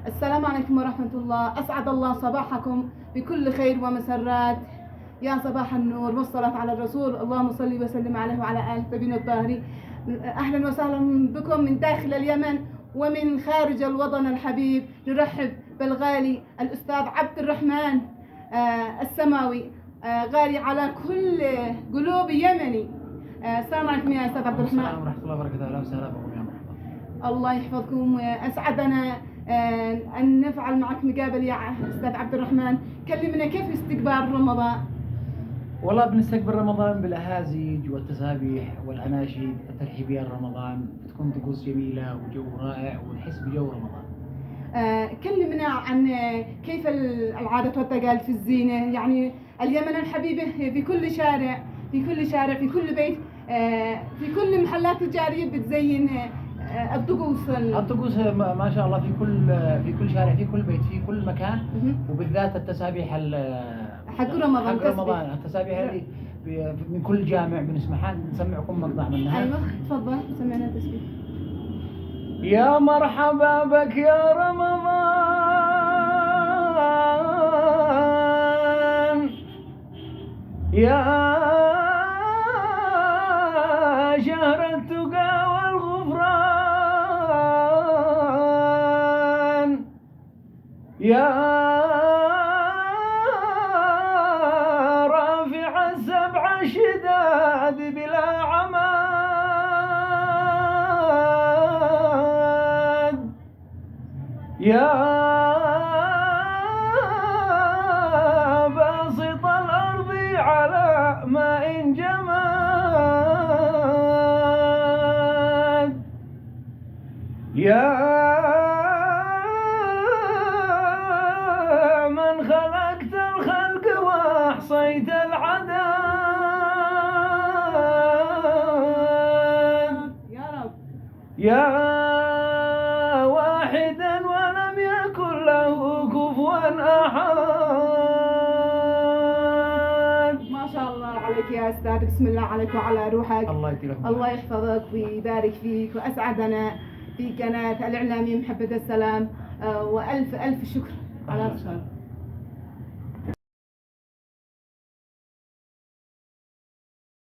السلام عليكم ورحمة الله. أسعد الله صباحكم بكل خير ومسرات. يا صباح النور والصلاة على الرسول، اللهم صل وسلم عليه وعلى آله الطيبين الطاهرين. أهلا وسهلا بكم من داخل اليمن ومن خارج الوطن الحبيب. نرحب بالغالي الأستاذ عبد الرحمن السماوي، غالي على كل قلوب يمني. السلام عليكم يا أستاذ عبد الرحمن. السلام ورحمة الله وبركاته. أهلا وسهلا بكم يا مرحبا. الله يحفظكم وأسعدنا أن نفعل معك مقابل يا أستاذ عبد الرحمن. كلمنا كيف استقبال رمضان؟ والله بنستقبل رمضان بالأهازيج والتسابيح والأناشيد الترحيبية لرمضان، بتكون طقوس جميلة وجو رائع ونحس بجو رمضان. كلمنا عن كيف العادة والتقاليد في الزينة، يعني اليمن الحبيبة في كل شارع في كل بيت، في كل محلات تجارية بتزين الطقوس الطقوس ما شاء الله في كل شارع، في كل بيت، في كل مكان. وبالذات التسابيح حق رمضان التسابيح هذه من كل جامع بنسمعها. نسمعكم مقطع منها. ايوه تفضل، سمعنا تسبيح. يا مرحبا بك يا رمضان، يا شهر التقى والغفران، يا رافع السبع الشداد بلا عماد، يا باسط الأرض على ماء جماد، يا من خلقت الخلق وأحصيت العدد، يا رب يا واحدا ولم يكن له كفوا أحد. ما شاء الله عليك يا أستاذ، بسم الله عليك وعلى روحك. الله يديلك الله يحفظك ويبارك فيك وأسعدنا في قناة الإعلامية محبة السلام، وألف ألف شكر على